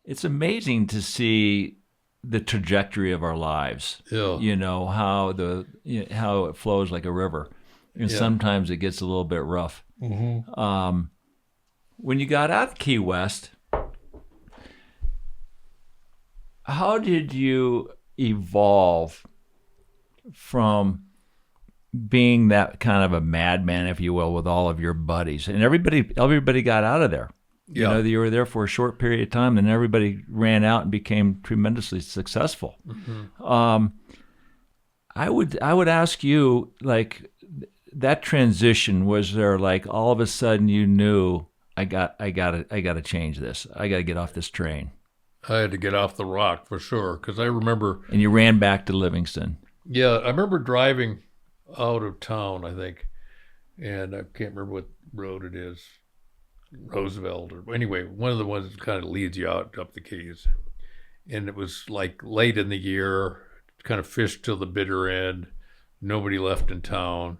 it's amazing to see the trajectory of our lives. Yeah, How it flows like a river, and yeah. sometimes it gets a little bit rough. Hmm. When you got out of Key West, how did you evolve from being that kind of a madman, if you will, with all of your buddies? And everybody got out of there. Yeah. You were there for a short period of time, and everybody ran out and became tremendously successful. Hmm. I would ask you, like, that transition, was there like all of a sudden you knew I got to change this. I got to get off this train. I had to get off the rock for sure because I remember. And you ran back to Livingston. Yeah, I remember driving out of town, I think, and I can't remember what road it is, Roosevelt or anyway, one of the ones that kind of leads you out up the Keys. And it was like late in the year, kind of fished till the bitter end. Nobody left in town.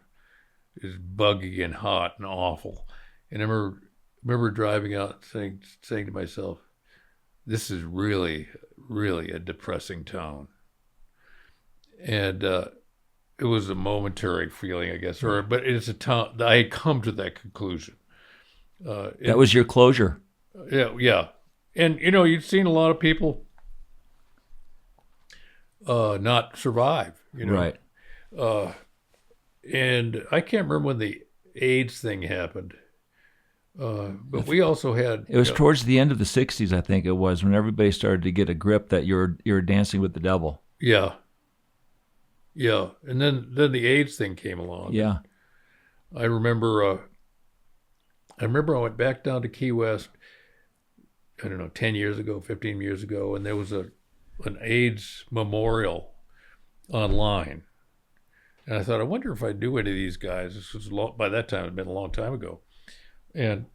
It was buggy and hot and awful. And I remember driving out saying to myself, this is really, really a depressing town. And it was a momentary feeling, I guess, but it's a town. I had come to that conclusion. That was your closure. Yeah, yeah. And, you'd seen a lot of people not survive, Right. And I can't remember when the AIDS thing happened. But we also had... It was towards the end of the 60s, I think it was, when everybody started to get a grip that you were dancing with the devil. Yeah. Yeah. And then the AIDS thing came along. Yeah. I remember I went back down to Key West, I don't know, 10 years ago, 15 years ago, and there was an AIDS memorial online. And I thought, I wonder if I knew any of these guys. This was by that time, it had been a long time ago. And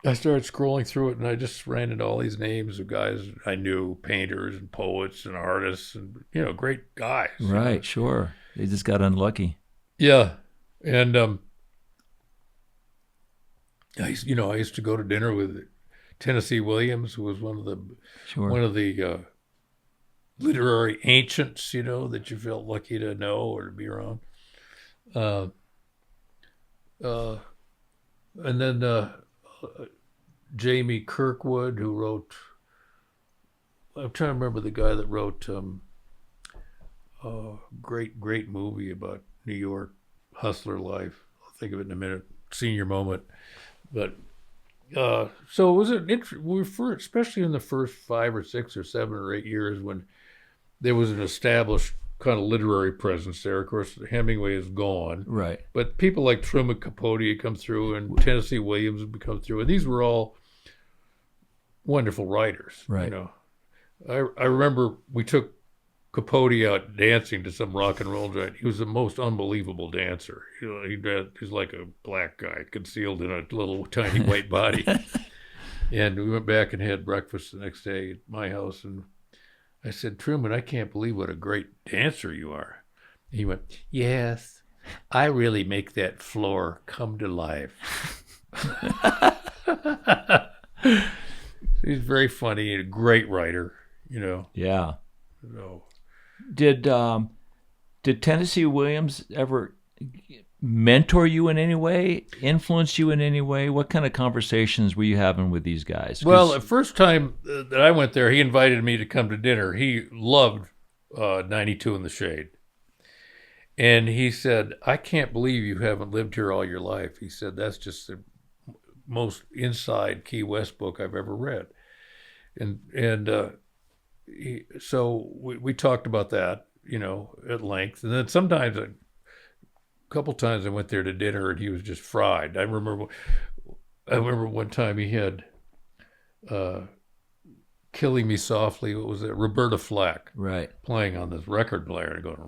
I started scrolling through it, and I just ran into all these names of guys I knew, painters and poets and artists, and great guys. Right, sure. They just got unlucky. Yeah, and I used to go to dinner with Tennessee Williams, who was one of the literary ancients, that you felt lucky to know or to be around. And then Jamie Kirkwood, who wrote, I'm trying to remember the guy that wrote great movie about New York hustler life. I'll think of it in a minute. Senior Moment. But so was it especially in the first 5 or 6 or 7 or 8 years when there was an established kind of literary presence there. Of course, Hemingway is gone. Right. But people like Truman Capote had come through and Tennessee Williams had come through. And these were all wonderful writers. Right. I remember we took Capote out dancing to some rock and roll joint. He was the most unbelievable dancer. He's like a black guy concealed in a little tiny white body. And we went back and had breakfast the next day at my house. And I said, Truman, I can't believe what a great dancer you are. And he went, yes, I really make that floor come to life. He's very funny and a great writer, Yeah. So. Did Tennessee Williams ever mentor you in any way, influence you in any way? What kind of conversations were you having with these guys? Well, the first time that I went there, he invited me to come to dinner. He loved 92 in the Shade. And he said, I can't believe you haven't lived here all your life. He said, that's just the most inside Key West book I've ever read. So we talked about that, at length. And then sometimes a couple times I went there to dinner and he was just fried. I remember one time he had Killing Me Softly. What was it? Roberta Flack. Right. Playing on this record player and going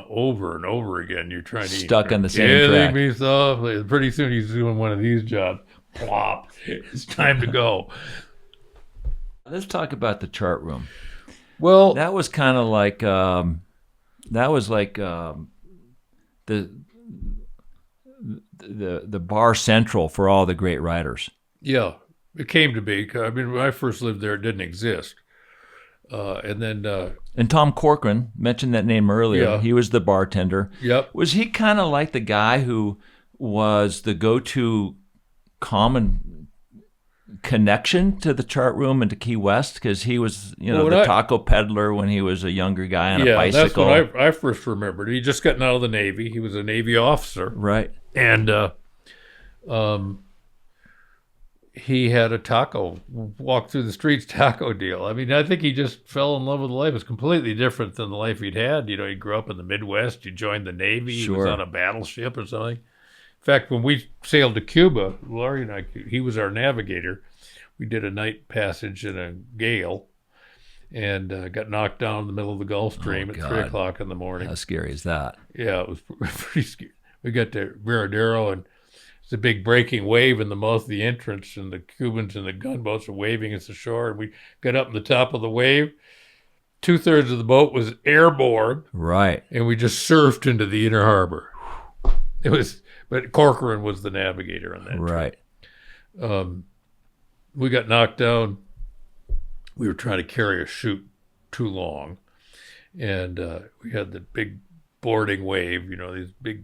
over and over again. You're trying to stuck on the same track. Killing Me Softly. Pretty soon he's doing one of these jobs. Plop. It's time to go. Let's talk about the chart room. Well, that was kind of like the bar central for all the great writers. Yeah, it came to be. I mean, when I first lived there, it didn't exist. And then, And Tom Corcoran, mentioned that name earlier. Yeah. He was the bartender. yep. Was he kind of like the guy who was the go-to common connection to the chart room and to Key West? Because he was, Well, the taco peddler when he was a younger guy on a Yeah, bicycle. that's when I first remembered. He just gotten out of the Navy. He was a Navy officer. Right. And he had a walk through the streets taco deal. I mean, I think he just fell in love with life. It's completely different than the life he'd had. He grew up in the Midwest. He joined the Navy. He was Sure. on a battleship or something. In fact, when we sailed to Cuba, Laurie and I, he was our navigator. We did a night passage in a gale and got knocked down in the middle of the Gulf Stream at 3 o'clock in the morning. How scary is that? Yeah, it was pretty scary. We got to Viradero, and it's a big breaking wave in the mouth of the entrance, and the Cubans and the gunboats are waving us ashore. And we got up on the top of the wave. 2/3 of the boat was airborne, Right. and we just surfed into the inner harbor. But Corcoran was the navigator on that Right. trip. We got knocked down. We were trying to carry a chute too long, and we had the big boarding wave, these big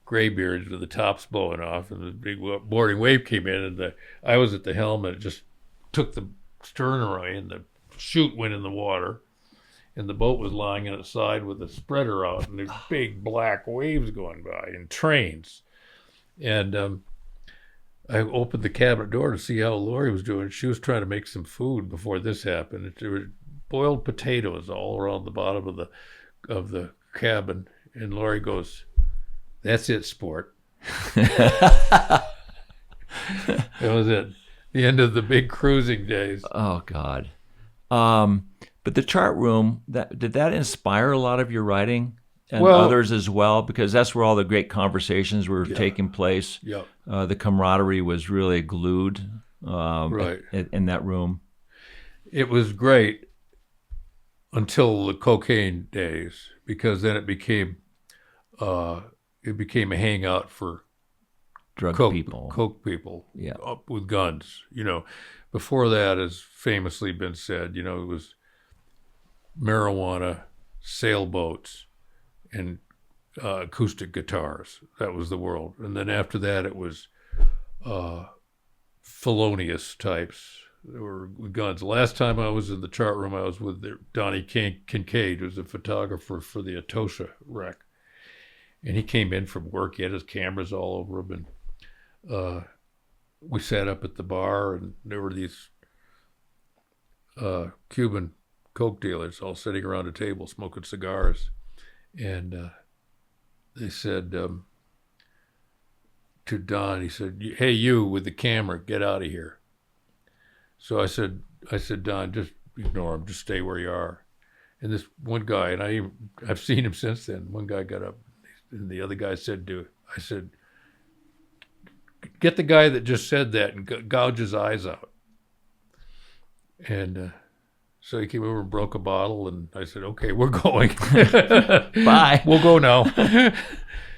graybeards with the tops blowing off, and the big boarding wave came in, and I was at the helm, and it just took the stern away, and the chute went in the water, and the boat was lying on its side with the spreader out, and there's big black waves going by in trains. And I opened the cabinet door to see how Lori was doing. She was trying to make some food before this happened. There were boiled potatoes all around the bottom of the cabin, and Lori goes, "That's it, sport." That was it. The end of the big cruising days. Oh God. But the chart room, did that inspire a lot of your writing and others as well? Because that's where all the great conversations were taking place. Yep. The camaraderie was really glued Right. in that room. It was great until the cocaine days, because then it became a hangout for Drug coke people. people Yeah. up with guns. Before that, as famously been said, it was marijuana, sailboats, and acoustic guitars. That was the world. And then after that, it was felonious types. There were guns. Last time I was in the chart room, I was with Donnie Kincaid, who was a photographer for the Etosha wreck. And he came in from work. He had his cameras all over him. And we sat up at the bar, and there were these Cuban coke dealers all sitting around a table smoking cigars. And they said to Don, he said, "Hey, you with the camera, get out of here." So I said, "Don, just ignore him. Just stay where you are." And this one guy, and I've seen him since then, one guy got up, and the other guy said I said, "Get the guy that just said that and gouge his eyes out." And so he came over and broke a bottle, and I said, "Okay, we're going." Bye. We'll go now.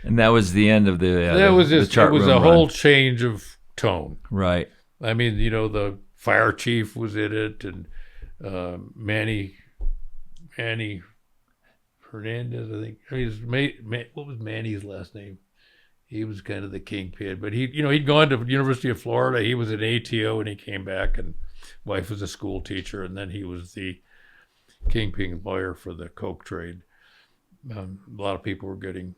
And that was the end of the the chart it was room a run. whole change of tone. Right. I mean, the fire chief was in it, and Manny Hernandez, I think. I mean, what was Manny's last name? He was kind of the kingpin, but he'd gone to the University of Florida. He was an ATO, and he came back, and wife was a school teacher, and then he was the kingpin lawyer for the coke trade. A lot of people were getting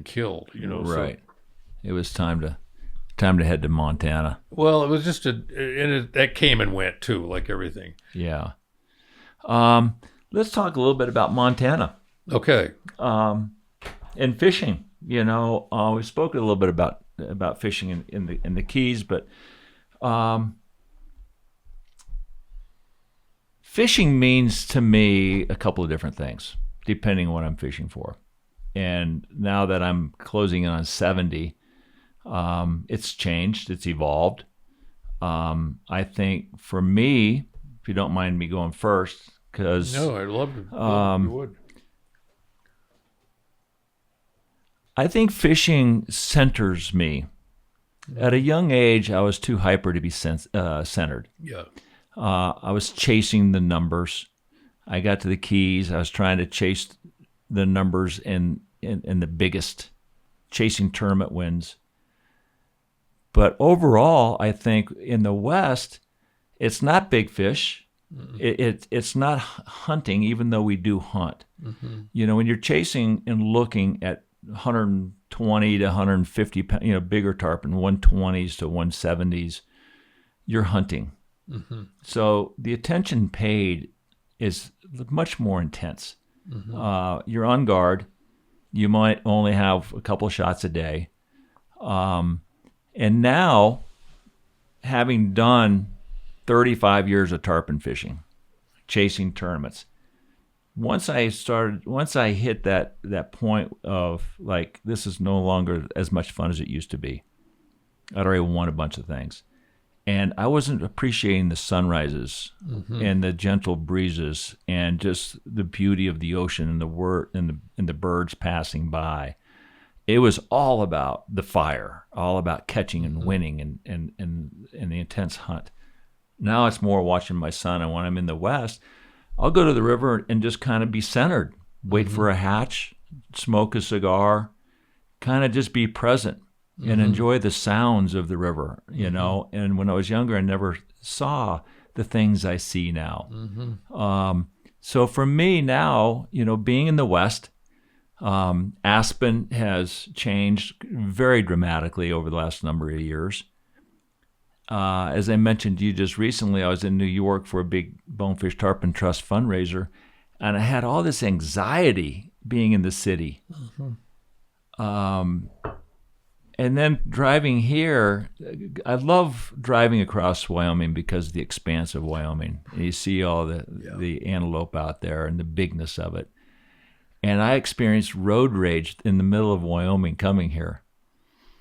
killed, Right. It was time to head to Montana. Well, it was just that came and went too, like everything. Yeah. Let's talk a little bit about Montana. Okay. And fishing. We spoke a little bit about fishing in the Keys, but fishing means to me a couple of different things, depending on what I'm fishing for. And now that I'm closing in on 70, it's changed, it's evolved. I think for me, if you don't mind me going first, because No, I'd love to. You would. I think fishing centers me. At a young age, I was too hyper to be centered. Yeah. I was chasing the numbers. I got to the Keys. I was trying to chase the numbers in the biggest, chasing tournament wins. But overall, I think in the West, it's not big fish. It's not hunting, even though we do hunt. You know, when you're chasing and looking at 120 to 150, bigger tarpon, 120s to 170s, you're hunting. So the attention paid is much more intense. You're on guard. You might only have a couple of shots a day. And now, having done 35 years of tarpon fishing, chasing tournaments, once I hit that point of like, this is no longer as much fun as it used to be. I'd already won a bunch of things. And I wasn't appreciating the sunrises and the gentle breezes and just the beauty of the ocean and the birds passing by. It was all about the fire, all about catching and winning and the intense hunt. Now it's more watching my son. And when I'm in the West, I'll go to the river and just kind of be centered, wait for a hatch, smoke a cigar, kind of just be present. And enjoy the sounds of the river, you know. And when I was younger, I never saw the things I see now. So for me now, you know, being in the West, Aspen has changed very dramatically over the last number of years. As I mentioned to you just recently, I was in New York for a big Bonefish Tarpon Trust fundraiser, and I had all this anxiety being in the city. And then driving here, I love driving across Wyoming because of the expanse of Wyoming. You see all the antelope out there and the bigness of it. And I experienced road rage in the middle of Wyoming coming here.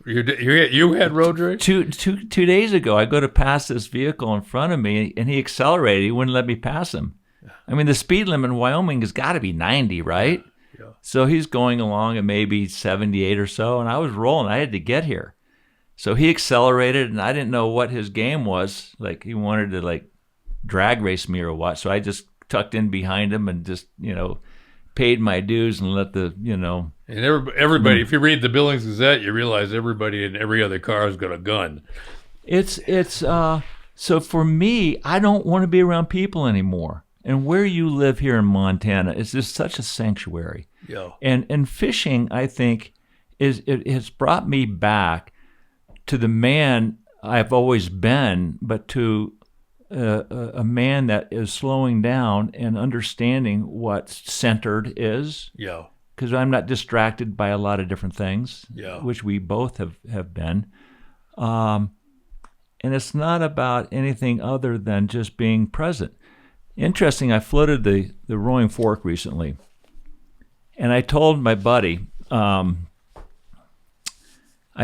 You had road rage? Two days ago, I go to pass this vehicle in front of me, and he accelerated. He wouldn't let me pass him. I mean, the speed limit in Wyoming has got to be 90, right? So he's going along at maybe 78 or so, and I was rolling. I had to get here. So he accelerated, and I didn't know what his game was. Like, he wanted to, like, drag race me or what. So I just tucked in behind him and just, you know, paid my dues and let the, you know. And everybody, if you read the Billings Gazette, you realize everybody in every other car has got a gun. So for me, I don't want to be around people anymore. And where you live here in Montana is just such a sanctuary. Yeah. And fishing, I think, it has brought me back to the man I've always been, but to a man that is slowing down and understanding what centered is. Yeah. Because I'm not distracted by a lot of different things, which we both have been. And it's not about anything other than just being present. Interesting, I floated the Roaring Fork recently, and I told my buddy, I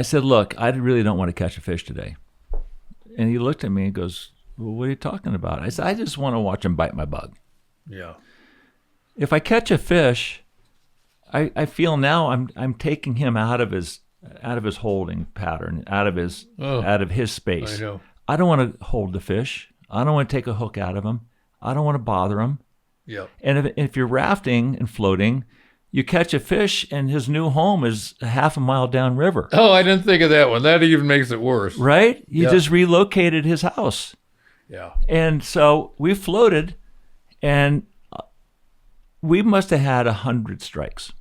said, look, I really don't want to catch a fish today. And he looked at me and goes, well, what are you talking about? I said, I just want to watch him bite my bug. Yeah. If I catch a fish, I feel now I'm taking him out of his holding pattern, out of his space. I know. I don't want to hold the fish. I don't want to take a hook out of him. I don't want to bother him. Yeah. And if you're rafting and floating, you catch a fish and his new home is a half a mile downriver. Oh, I didn't think of that one. That even makes it worse. Right? You just relocated his house. Yeah. And so we floated, and we must have had 100 strikes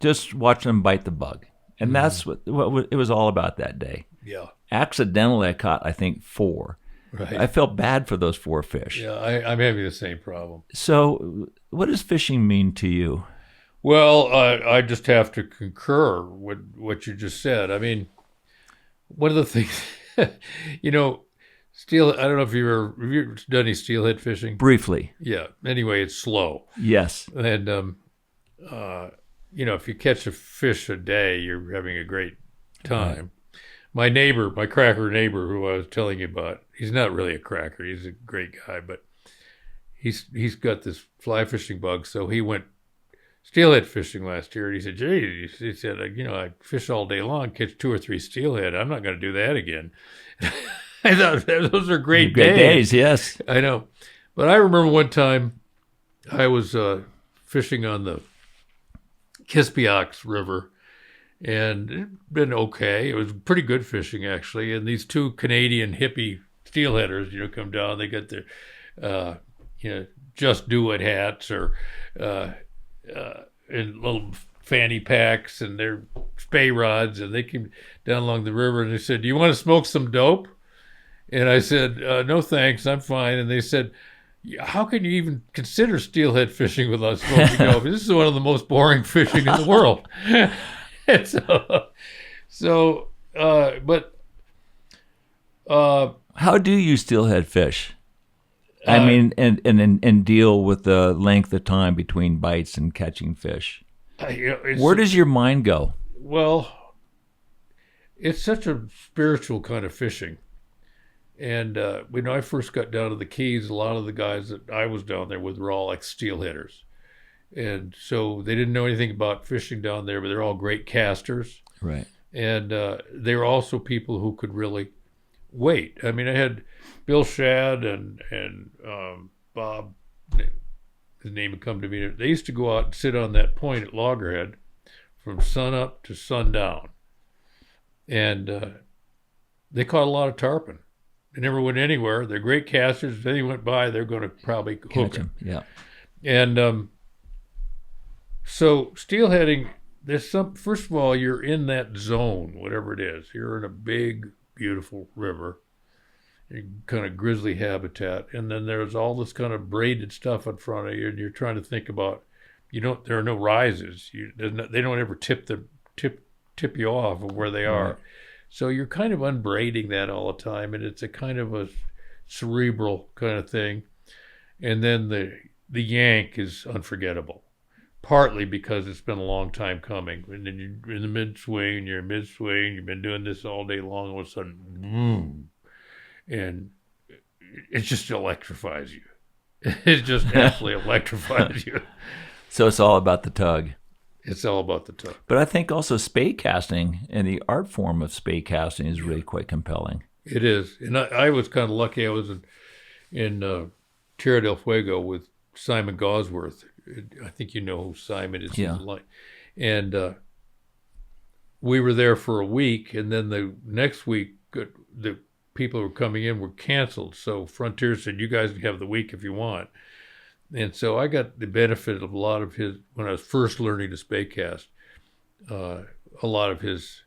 just watching him bite the bug. And that's what it was all about that day. Yeah. Accidentally, I caught, I think, 4. Right. I felt bad for those 4 fish. Yeah, I'm having the same problem. So what does fishing mean to you? Well, I just have to concur with what you just said. I mean, one of the things, you know, I don't know if you've ever done any steelhead fishing? Briefly. Yeah. Anyway, it's slow. Yes. And, you know, if you catch a fish a day, you're having a great time. Right. My cracker neighbor, who I was telling you about, he's not really a cracker. He's a great guy, but he's got this fly fishing bug. So he went steelhead fishing last year, and he said, "Gee," he said, "you know, I fish all day long, catch 2 or 3 steelhead. I'm not going to do that again." I thought those are great Great days. days, yes. I know. But I remember one time I was fishing on the Kispiox River, and it'd been okay. It was pretty good fishing, actually. And these two Canadian hippie steelheaders, come down. They got their, just do it hats or and little fanny packs and their spay rods, and they came down along the river and they said, "Do you want to smoke some dope?" And I said, "No, thanks, I'm fine." And they said, "How can you even consider steelhead fishing without smoking dope? This is one of the most boring fishing in the world." And how do you steelhead fish? I mean, and deal with the length of time between bites and catching fish. Where does your mind go? Well, it's such a spiritual kind of fishing. And when I first got down to the Keys, a lot of the guys that I was down there with were all like steelheaders. And so they didn't know anything about fishing down there, but they're all great casters. Right. And they were also people who could really wait. I mean, I had Bill Shad and Bob, his name had come to me. They used to go out and sit on that point at Loggerhead from sunup to sundown. And they caught a lot of tarpon. They never went anywhere. They're great casters. If they went by, they're going to probably hook them. Yeah. And so steelheading, first of all, you're in that zone, whatever it is. You're in a big, beautiful river, kind of grizzly habitat. And then there's all this kind of braided stuff in front of you, and you're trying to think about, there are no rises. They don't ever tip you off of where they are. Right. So you're kind of unbraiding that all the time, and it's a kind of a cerebral kind of thing. And then the yank is unforgettable, partly because it's been a long time coming. And then you're in the mid-swing, you've been doing this all day long, all of a sudden, boom, and it just electrifies you. It just absolutely electrifies you. So it's all about the tug. It's all about the tug. But I think also spay casting and the art form of spay casting is really quite compelling. It is. And I was kind of lucky. I was in Tierra del Fuego with Simon Gosworth. I think you know who Simon is. Yeah. And we were there for a week, and then the next week, the people who were coming in were canceled. So Frontier said, "You guys can have the week if you want." And so I got the benefit of a lot of his, when I was first learning to spay cast, a lot of his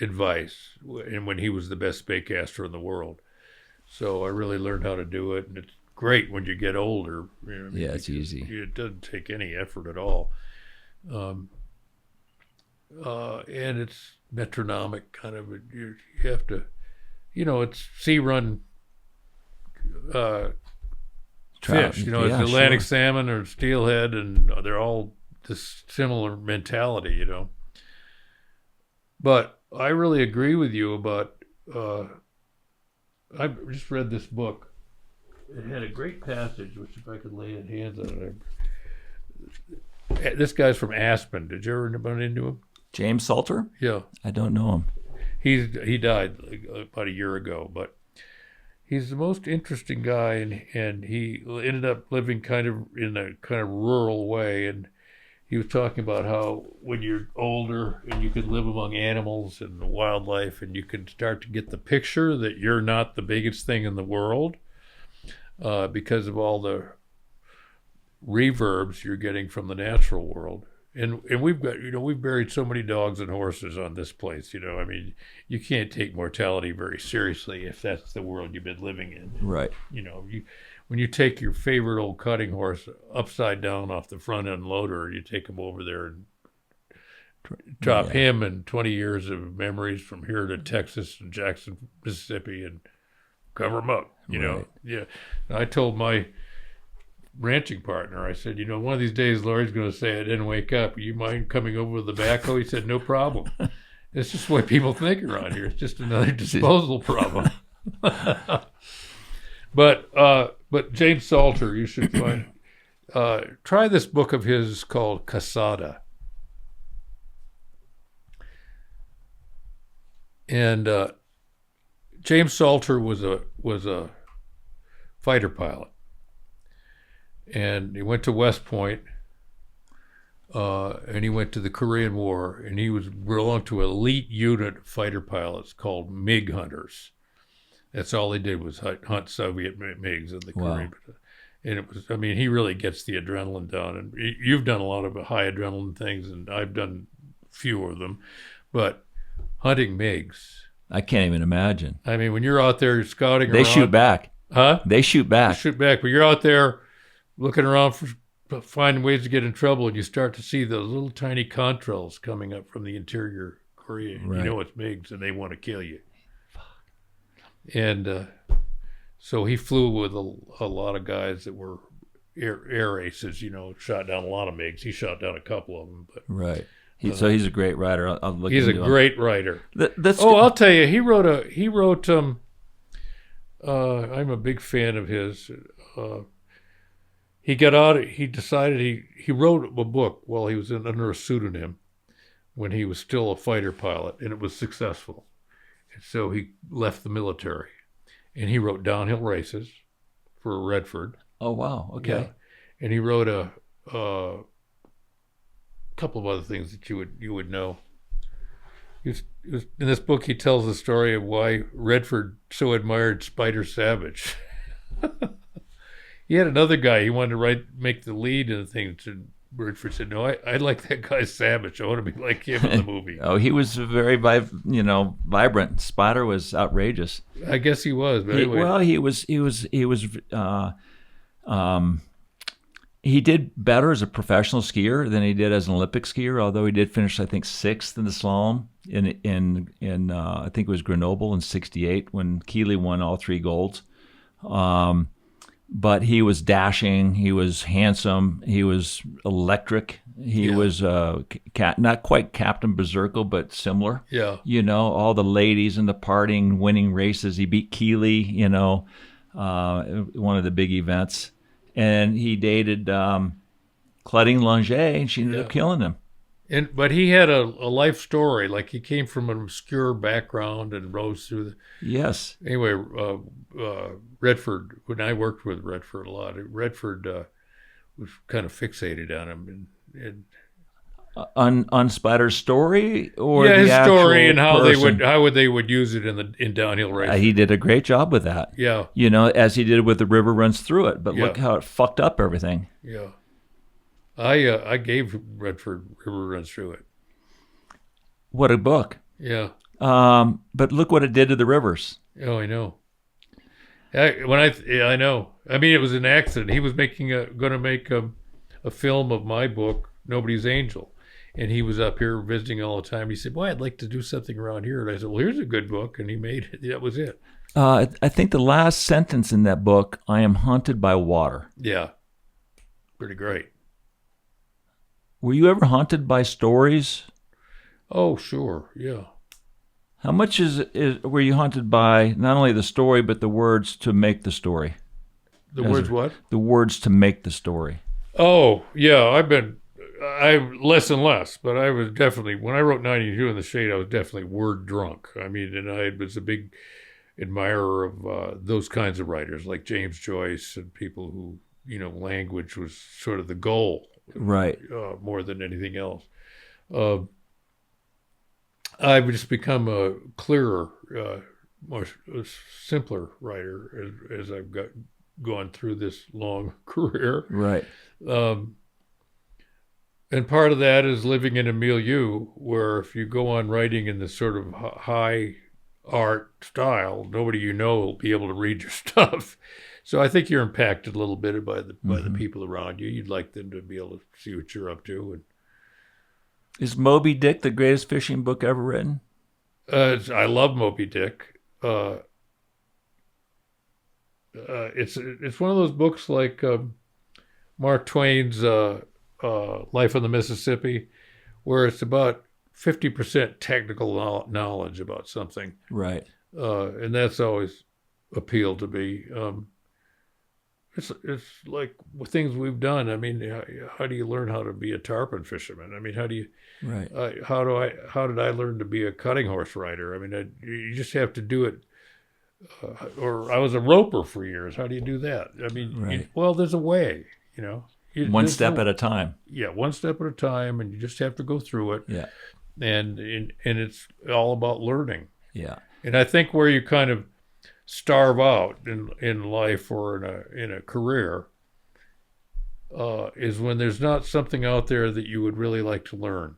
advice, and when he was the best spay caster in the world. So I really learned how to do it, and it's great when you get older. Yeah, it's easy. It doesn't take any effort at all. And it's metronomic kind of, you have to, it's sea run fish, it's Atlantic salmon or steelhead, and they're all this similar mentality, But I really agree with you about, I just read this book. It had a great passage, which if I could lay hands on it. This guy's from Aspen. Did you ever run into him? James Salter? Yeah. I don't know him. He died about a year ago, but he's the most interesting guy, and he ended up living kind of in a kind of rural way. And he was talking about how when you're older and you can live among animals and wildlife, and you can start to get the picture that you're not the biggest thing in the world because of all the reverbs you're getting from the natural world. And we've got, we've buried so many dogs and horses on this place, I mean, you can't take mortality very seriously if that's the world you've been living in. Right. When you take your favorite old cutting horse upside down off the front end loader, you take him over there and drop him and 20 years of memories from here to Texas and Jackson, Mississippi, and cover him up, Right. Yeah. And I told my ranching partner, I said, one of these days Laurie's going to say I didn't wake up. You mind coming over with the backhoe? He said, no problem. It's just the way people think around here. It's just another disposal problem. But James Salter, you should find. Try this book of his called Casada. And James Salter was a fighter pilot, and he went to West Point, and he went to the Korean War, and he belonged to an elite unit of fighter pilots called MiG hunters. That's all they did was hunt Soviet MiGs in the Korean. And it was, I mean, he really gets the adrenaline down. And you've done a lot of high adrenaline things, and I've done few of them. But hunting MiGs, I can't even imagine. I mean, when you're out there scouting They around. shoot back. Huh? They shoot back. They shoot back. But you're out there looking around for finding ways to get in trouble, and you start to see those little tiny contrails coming up from the interior Korea. Right. You know it's MiGs, and they want to kill you. And so he flew with a lot of guys that were air aces, you know, shot down a lot of MiGs. He shot down a couple of them. But Right. So he's a great writer. I'll look he's a into great writer. That's I'll tell you, he wrote. I'm a big fan of his. He got out. He decided he wrote a book while he was under a pseudonym when he was still a fighter pilot, and it was successful. And so he left the military, and he wrote Downhill Races for Redford. Oh, wow. Okay. Yeah. And he wrote a couple of other things that you would know. In this book, he tells the story of why Redford so admired Spider Savage. He had another guy he wanted to make the lead in the thing. Redford said, "No, I like that guy Savage. I want to be like him in the movie." Oh, he was very, vibrant. Spider was outrageous. I guess he was. But anyway. He did better as a professional skier than he did as an Olympic skier. Although he did finish, I think, 6th in the slalom in I think it was Grenoble in '68 when Keeley won all 3 golds. But he was dashing. He was handsome. He was electric. He was not quite Captain Berserko, but similar. Yeah. You know, all the ladies in the partying, winning races. He beat Keeley, one of the big events. And he dated Claudine Longet, and she ended up killing him. But he had a life story. Like, he came from an obscure background and rose through the... Yes. Anyway, Redford, when I worked with Redford a lot, Redford was kind of fixated on him. On Spider's story, or his story and how person? they would use it in downhill racing. He did a great job with that. Yeah. You know, as he did with The River Runs Through It. But look how it fucked up everything. Yeah. I gave Redford River Runs Through It. What a book. Yeah. But look what it did to the rivers. Oh, I know. I know. I mean, it was an accident. He was going to make a film of my book, Nobody's Angel, and he was up here visiting all the time. He said, "Boy, I'd like to do something around here." And I said, "Well, here's a good book," and he made it. That was it. I think the last sentence in that book, "I am haunted by water." Yeah, pretty great. Were you ever haunted by stories? Oh, sure, yeah. How much were you haunted by not only the story, but the words to make the story? The words what? The words to make the story. Oh, yeah, I'm less and less, but I was definitely, when I wrote 92 in the Shade, I was definitely word drunk. I mean, and I was a big admirer of those kinds of writers like James Joyce and people who, language was sort of the goal. Right. More than anything else. I've just become a clearer, more simpler writer as I've gone through this long career. Right. And part of that is living in a milieu where if you go on writing in this sort of high art style, nobody will be able to read your stuff. So I think you're impacted a little bit by the people around you. You'd like them to be able to see what you're up to. And is Moby Dick the greatest fishing book ever written? I love Moby Dick. It's one of those books like Mark Twain's Life on the Mississippi, where it's about 50% technical knowledge about something. Right. And that's always appealed to me. It's like things we've done. I mean, how do you learn how to be a tarpon fisherman? I mean, how do you? Right. How did I learn to be a cutting horse rider? I mean, you just have to do it or I was a roper for years. How do you do that? I mean, Right. well, there's a way, you know. One step at a time. Yeah, one step at a time, and you just have to go through it. Yeah. And it's all about learning. Yeah. And I think where you kind of starve out in life or in a career is when there's not something out there that you would really like to learn.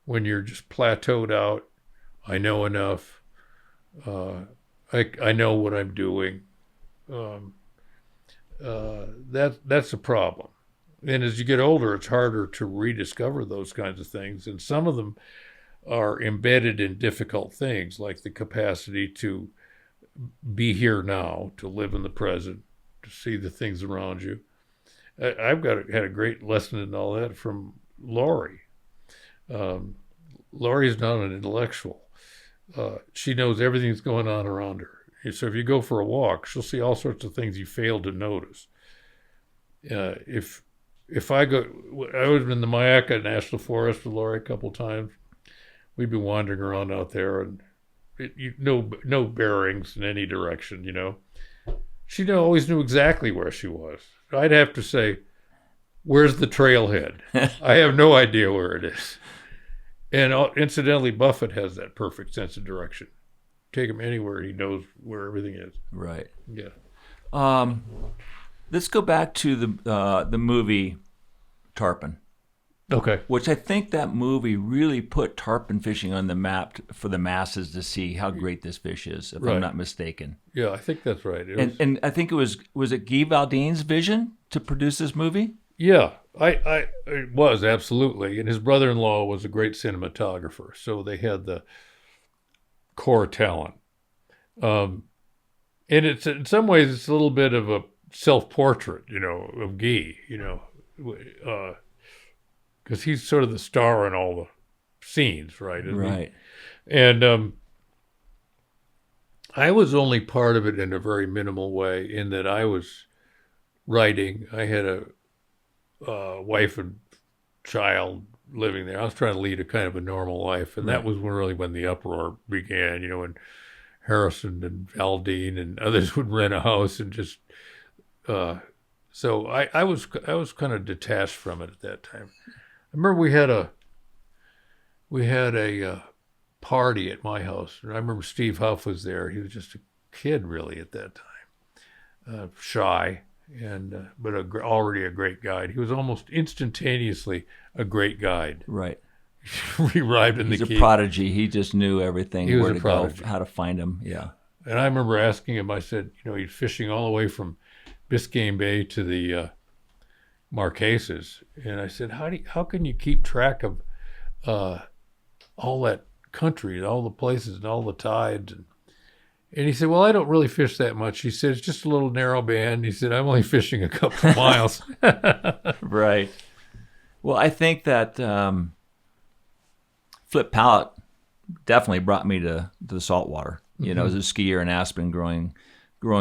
When you're just plateaued out, I know enough. I know what I'm doing. That's a problem. And as you get older, it's harder to rediscover those kinds of things. And some of them are embedded in difficult things, like the capacity to be here now, to live in the present, to see the things around you. I've had a great lesson in all that from Lori. Lori's not an intellectual. She knows everything that's going on around her. So if you go for a walk, she'll see all sorts of things you failed to notice. If I was in the Myakka National Forest with Lori a couple times. We'd be wandering around out there, and no bearings in any direction, you know. She always knew exactly where she was. I'd have to say, "Where's the trailhead?" I have no idea where it is. And incidentally, Buffett has that perfect sense of direction. Take him anywhere, he knows where everything is. Right. Yeah. Let's go back to the movie Tarpon. Okay. Which I think that movie really put tarpon fishing on the map for the masses to see how great this fish is, if I'm not mistaken. Yeah, I think that's right. And I think was it Guy Valdine's vision to produce this movie? Yeah, it was, absolutely. And his brother-in-law was a great cinematographer, so they had the core talent. And it's in some ways it's a little bit of a self-portrait, you know, of Guy, you know, because he's sort of the star in all the scenes, right? Right. And I was only part of it in a very minimal way, in that I was writing. I had a wife and child living there. I was trying to lead a kind of a normal life, and that was when the uproar began, you know, and Harrison and Valdine and others would rent a house and just so I was kind of detached from it at that time. I remember we had a party at my house, and I remember Steve Huff was there. He was just a kid, really, at that time, shy, and but already a great guide. He was almost instantaneously a great guide. Right. We arrived in He's the a prodigy. He just knew everything, He was where a to prodigy. go, how to find him. Yeah. And I remember asking him, I said, you know, he's fishing all the way from Biscayne Bay to the Marquesas. And I said, how can you keep track of all that country and all the places and all the tides? And he said, well, I don't really fish that much. He said, it's just a little narrow band. He said, I'm only fishing a couple of miles. Right. Well, I think that Flip Pallet definitely brought me to the saltwater. You know, as a skier in Aspen, growing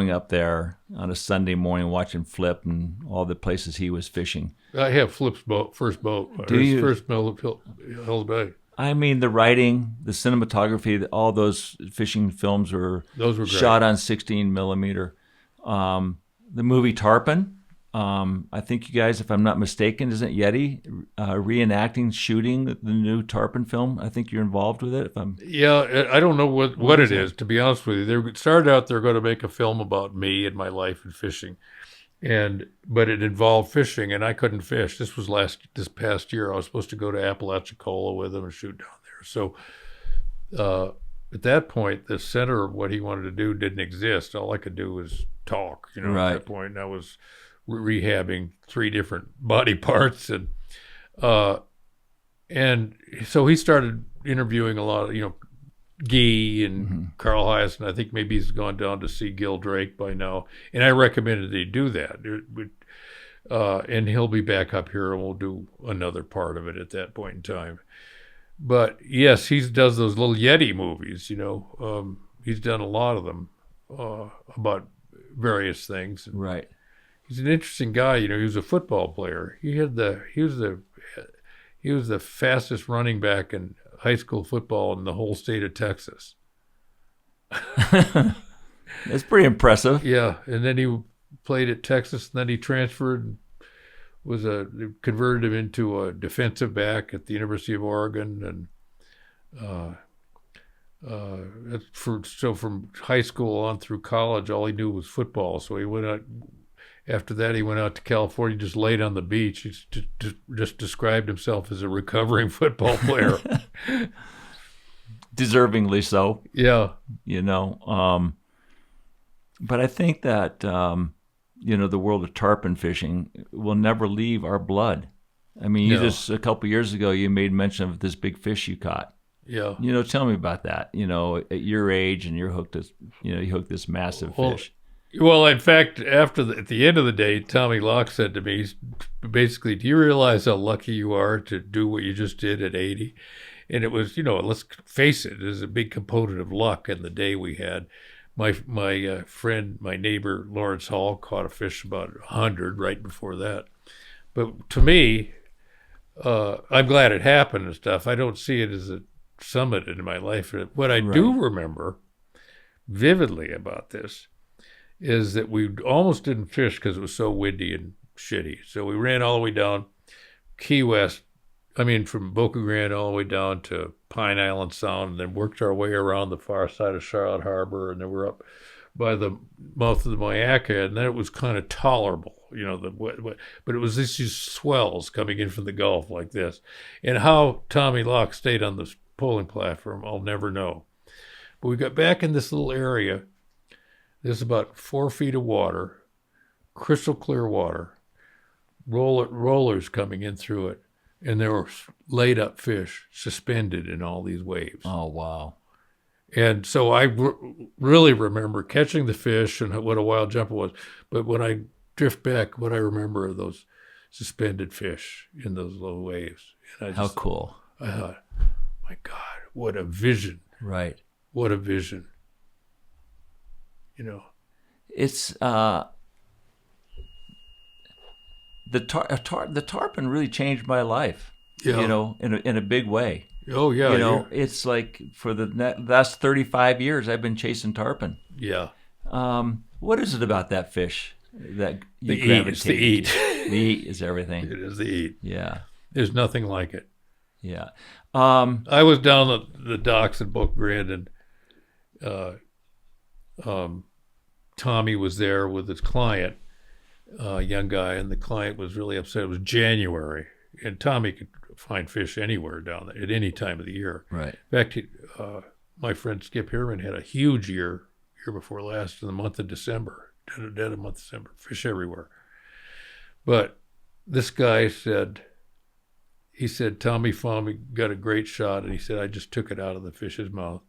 up there on a Sunday morning, watching Flip and all the places he was fishing. I have Flip's first boat. Do you? First Hell's Bay. I mean, the writing, the cinematography, all those fishing films were great. Shot on 16 millimeter. The movie Tarpon, I think you guys, if I'm not mistaken, isn't Yeti reenacting shooting the new Tarpon film? I think you're involved with it. Yeah, I don't know what it is, to be honest with you. They started out they're going to make a film about me and my life in fishing, but it involved fishing, and I couldn't fish. This past year. I was supposed to go to Apalachicola with them and shoot down there. So at that point, the center of what he wanted to do didn't exist. All I could do was talk. You know, Right. At that point, and I was rehabbing 3 different body parts, and so he started interviewing a lot of, you know, Guy and Carl Hyacin. I think maybe he's gone down to see Gil Drake by now, and I recommended he do that. And he'll be back up here, and we'll do another part of it at that point in time. But yes, he does those little Yeti movies. You know, he's done a lot of them about various things. Right. He's an interesting guy. You know, he was a football player. He was the fastest running back in high school football in the whole state of Texas. That's pretty impressive. Yeah, and then he played at Texas, and then he transferred and converted him into a defensive back at the University of Oregon, and so from high school on through college, all he knew was football. So he went out. After that, he went out to California, just laid on the beach. He just described himself as a recovering football player. Deservingly so. Yeah. But I think that, the world of tarpon fishing will never leave our blood. I mean, a couple of years ago, you made mention of this big fish you caught. Yeah. Tell me about that. At your age, and you hooked this massive fish. Well, in fact, at the end of the day, Tommy Locke said to me, basically, do you realize how lucky you are to do what you just did at 80? And it was, let's face it, there's a big component of luck in the day we had. My friend, my neighbor, Lawrence Hall, caught a fish about 100 right before that. But to me, I'm glad it happened and stuff. I don't see it as a summit in my life. What I do remember vividly about this is that we almost didn't fish because it was so windy and shitty. So we ran all the way down Key West, from Boca Grande all the way down to Pine Island Sound, and then worked our way around the far side of Charlotte Harbor, and then we're up by the mouth of the Mayaca, and then it was kind of tolerable, but it was these swells coming in from the Gulf like this. And how Tommy Locke stayed on the polling platform, I'll never know. But we got back in this little area. There's about 4 feet of water, crystal clear water, rollers coming in through it, and there were laid up fish suspended in all these waves. Oh, wow. And so I really remember catching the fish and what a wild jump it was. But when I drift back, what I remember are those suspended fish in those low waves. And how cool. I thought, my God, what a vision. Right. What a vision. It's the tarpon really changed my life. Yeah. In a big way. Oh yeah. It's like for the last 35 years I've been chasing tarpon. Yeah. What is it about that fish that you the gravitate? Eat. It's the eat. The eat is everything. It is the eat. Yeah. There's nothing like it. Yeah. I was down at the docks in Boca Grande, and Tommy was there with his client, a young guy, and the client was really upset. It was January, and Tommy could find fish anywhere down there at any time of the year. Right. In fact, my friend Skip Herman had a huge year before last in the month of December, dead of month of December, fish everywhere. But this guy said, Tommy found me, got a great shot, and he said, I just took it out of the fish's mouth.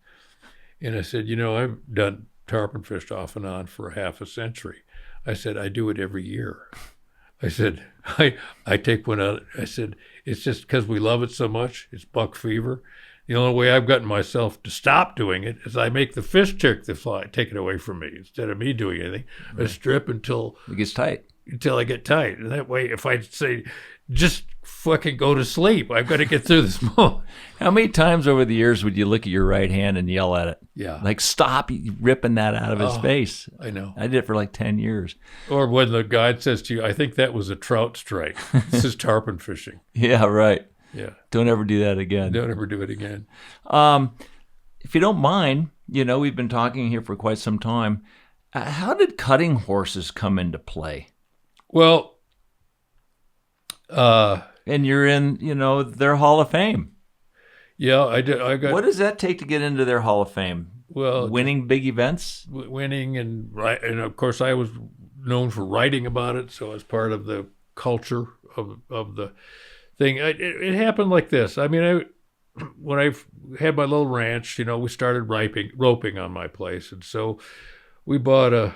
And I said, I've done tarpon fished off and on for half a century. I said, I do it every year. I said, I take one out. I said, it's just because we love it so much. It's buck fever. The only way I've gotten myself to stop doing it is I make the fish take it away from me instead of me doing anything. Right. I strip until it gets tight. Until I get tight. And that way, if I say, just fucking go to sleep, I've got to get through this moment. How many times over the years would you look at your right hand and yell at it? Yeah. Like, stop ripping that out of his face. I know. I did it for like 10 years. Or when the guide says to you, I think that was a trout strike. This is tarpon fishing. Yeah, right. Yeah. Don't ever do that again. Don't ever do it again. If you don't mind, we've been talking here for quite some time. How did cutting horses come into play? Well, and you're in, their Hall of Fame. Yeah, I did. What does that take to get into their Hall of Fame? Well, winning big events, winning, and of course I was known for writing about it, so as part of the culture of the thing. It happened like this. I mean, when I had my little ranch, we started roping on my place, and so we bought a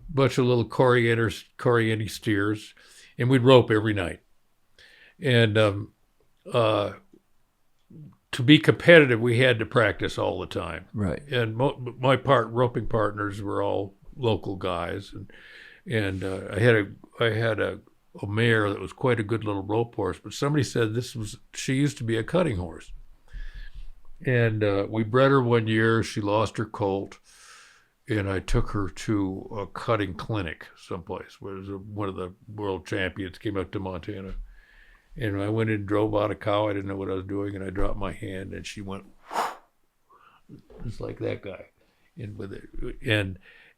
bunch of little Corriente steers, and we'd rope every night. And to be competitive, we had to practice all the time. Right. And my roping partners were all local guys, and I had a mare that was quite a good little rope horse. But somebody said she used to be a cutting horse, and we bred her one year. She lost her colt, and I took her to a cutting clinic someplace where one of the world champions came up to Montana. And I went and drove out a cow. I didn't know what I was doing, and I dropped my hand, and she went just like that guy, and with it,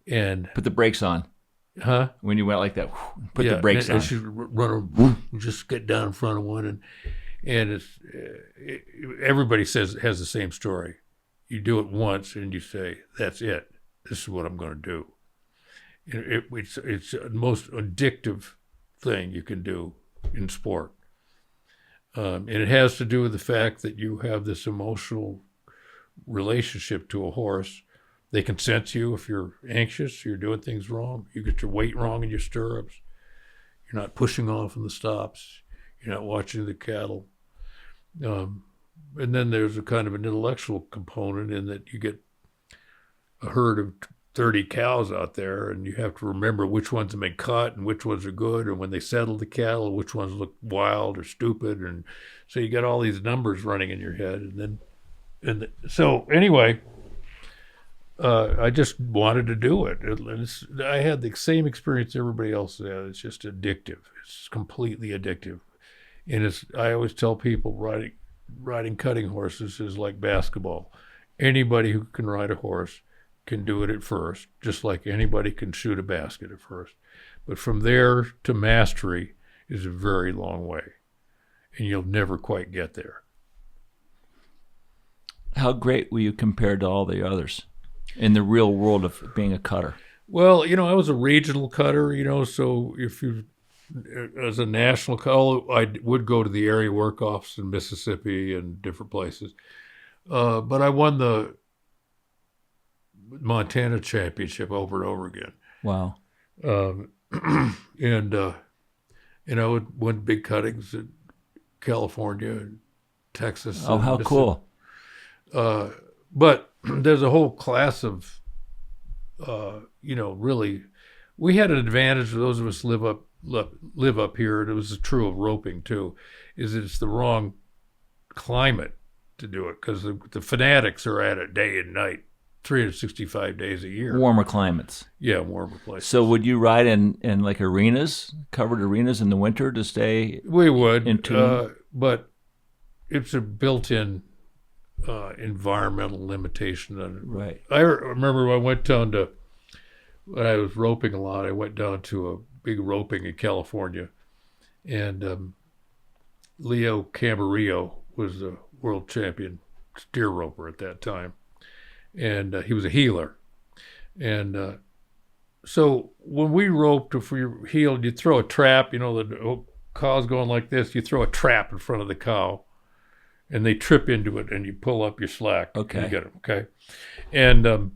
and Put the brakes on. huh? When you went like that, put the brakes on. And she run just get down in front of one, and everybody has the same story. You do it once, and you say, "That's it. This is what I'm going to do." It's the most addictive thing you can do in sport. And it has to do with the fact that you have this emotional relationship to a horse. They can sense you if you're anxious, you're doing things wrong, you get your weight wrong in your stirrups, you're not pushing off in the stops, you're not watching the cattle. And then there's a kind of an intellectual component in that you get a herd of 30 cows out there, and you have to remember which ones have been cut and which ones are good, and when they settle the cattle, which ones look wild or stupid, and so you got all these numbers running in your head, so anyway, I just wanted to do it. I had the same experience everybody else had. It's just addictive. It's completely addictive, and I always tell people riding cutting horses is like basketball. Anybody who can ride a horse can do it at first, just like anybody can shoot a basket at first. But from there to mastery is a very long way, and you'll never quite get there. How great were you compared to all the others in the real world of being a cutter? Well, I was a regional cutter, so as a national cutter, I would go to the area work-offs in Mississippi and different places. But I won the Montana championship over and over again. Wow. And I would win big cuttings in California and Texas. Oh, how cool. But there's a whole class of, really, we had an advantage. Those of us live up here, and it was true of roping too, is that it's the wrong climate to do it, because the fanatics are at it day and night, 365 days a year. Warmer climates. Yeah, warmer places. So would you ride in like arenas, covered arenas in the winter to stay? We would, in tune? but it's a built-in environmental limitation on it. Right. I remember when I was roping a lot, I went down to a big roping in California, and Leo Camarillo was the world champion steer roper at that time, and he was a heeler. And so when we roped, if we heeled, you throw a trap, the cow's going like this, you throw a trap in front of the cow, and they trip into it, and you pull up your slack. Okay. And you get them, okay? And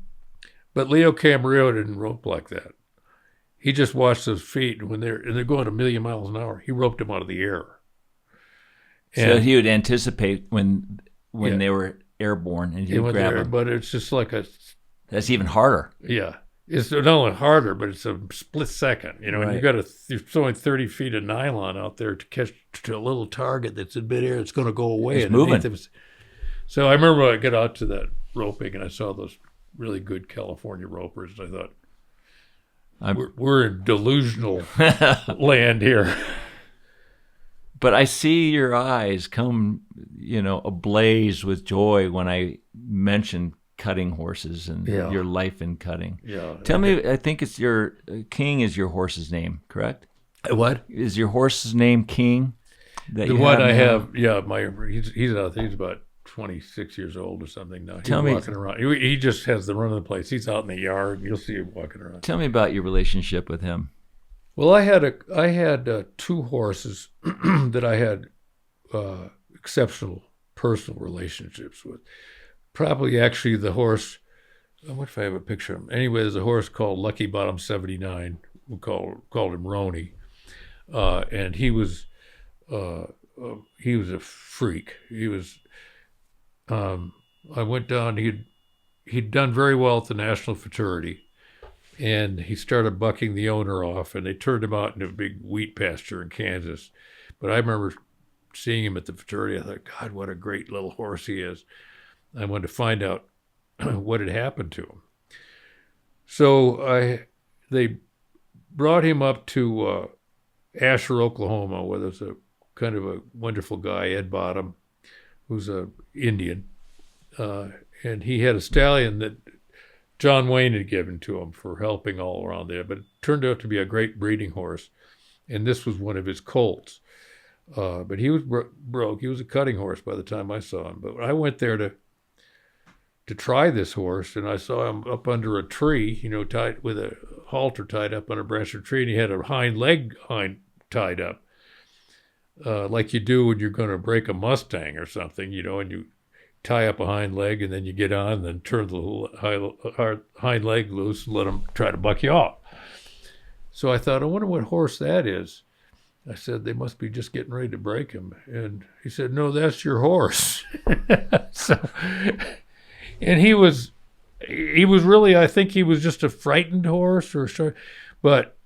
but Leo Camarillo didn't rope like that. He just watched those feet, and when they're going a million miles an hour, he roped them out of the air. And so he would anticipate when they were airborne, and he would grab them. But it's just like that's even harder. Yeah, it's not only harder, but it's a split second. Right. And you're throwing 30 feet of nylon out there to catch a little target that's in midair. It's going to go away. It's moving. So I remember I got out to that roping, and I saw those really good California ropers, and I thought, we're in delusional land here. But I see your eyes come, ablaze with joy when I mention cutting horses and your life in cutting. Yeah. Tell me, I think it's your King is your horse's name, correct? What? Is your horse's name King? The one I have, yeah, he's about 26 years old or something now. He's walking around. He just has the run of the place. He's out in the yard. You'll see him walking around. Tell me about your relationship with him. Well, I had two horses that I had exceptional personal relationships with. Probably actually the horse, what if I have a picture of him? Anyway, there's a horse called Lucky Bottom 79. We called him Roni. And he was a freak. He was, I went down, he'd done very well at the National Futurity. And he started bucking the owner off, and they turned him out in a big wheat pasture in Kansas. But I remember seeing him at the Futurity. I thought, God, what a great little horse he is. I wanted to find out what had happened to him. So they brought him up to Asher, Oklahoma, where there's a kind of a wonderful guy, Ed Bottom, who's a Indian, and he had a stallion that John Wayne had given to him for helping all around there, but it turned out to be a great breeding horse, and this was one of his colts. But he was broke. He was a cutting horse by the time I saw him. But I went there to try this horse, and I saw him up under a tree, tied with a halter tied up on a branch of a tree, and he had a hind leg tied up, like you do when you're going to break a Mustang or something, and you tie up a hind leg, and then you get on and then turn the hind leg loose and let him try to buck you off. So I thought, I wonder what horse that is. I said, they must be just getting ready to break him. And he said, no, that's your horse. And he was really, I think he was just a frightened horse, but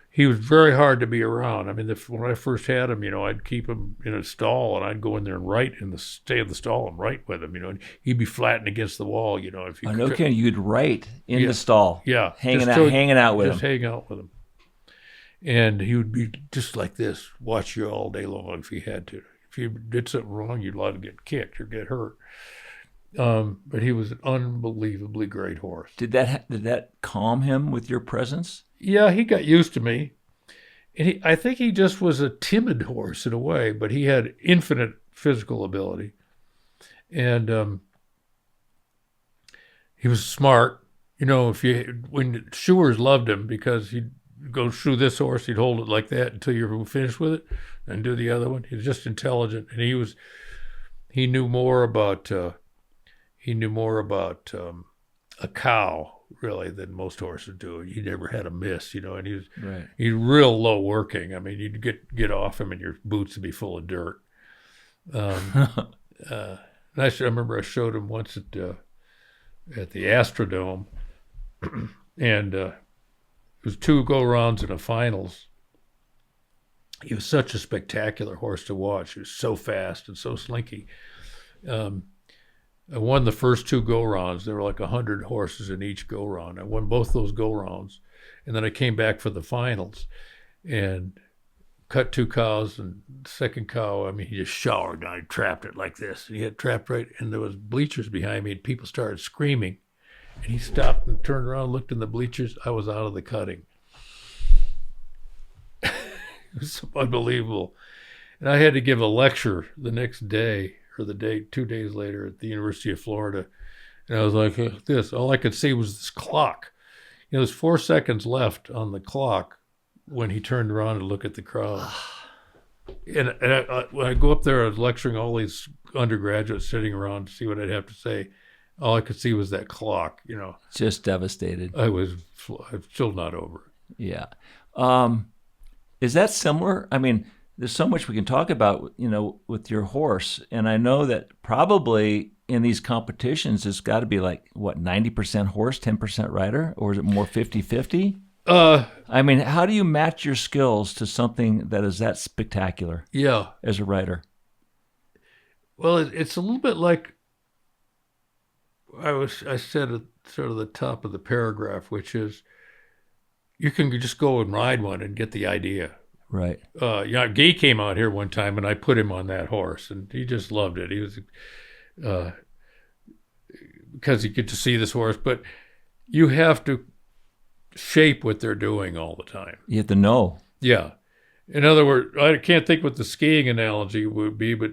he was very hard to be around. I mean, when I first had him, I'd keep him in a stall, and I'd go in there and stay in the stall and write with him, and he'd be flattened against the wall, if you. I know, Ken, you'd write in the stall, hanging out with him, just hang out with him, and he would be just like this, watch you all day long if he had to. If you did something wrong, you'd let him get kicked or get hurt. But he was an unbelievably great horse. Did that calm him with your presence? Yeah, he got used to me. And I think he just was a timid horse in a way, but he had infinite physical ability. And he was smart. When shoers loved him because he'd go shoe this horse, he'd hold it like that until you were finished with it and do the other one. He was just intelligent. And he knew more about a cow, really, than most horses do. He never had a miss, and he's real low working. I mean, you'd get off him and your boots would be full of dirt. I remember I showed him once at the Astrodome, and it was 2 go-rounds in the finals. He was such a spectacular horse to watch. He was so fast and so slinky. I won the first 2 go-rounds. There were like 100 horses in each go-round. I won both those go-rounds. And then I came back for the finals and cut 2 cows. And the second cow, he just showered and I trapped it like this. And he had trapped right, and there was bleachers behind me, and people started screaming. And he stopped and turned around, looked in the bleachers. I was out of the cutting. It was unbelievable. And I had to give a lecture the next day, or 2 days later, at the University of Florida. And I was like, this. All I could see was this clock. There's 4 seconds left on the clock when he turned around to look at the crowd. And when I go up there, I was lecturing all these undergraduates sitting around to see what I'd have to say. All I could see was that clock, Just devastated. I'm still not over it. Yeah. Is that similar? There's so much we can talk about, with your horse. And I know that probably in these competitions, it's got to be like, 90% horse, 10% rider? Or is it more 50-50? How do you match your skills to something that is that spectacular? Yeah. As a rider? Well, it's a little bit like I said at sort of the top of the paragraph, which is you can just go and ride one and get the idea. Right. Gay came out here one time, and I put him on that horse, and he just loved it. He was because you get to see this horse, but you have to shape what they're doing all the time. You have to know. Yeah. In other words, I can't think what the skiing analogy would be, but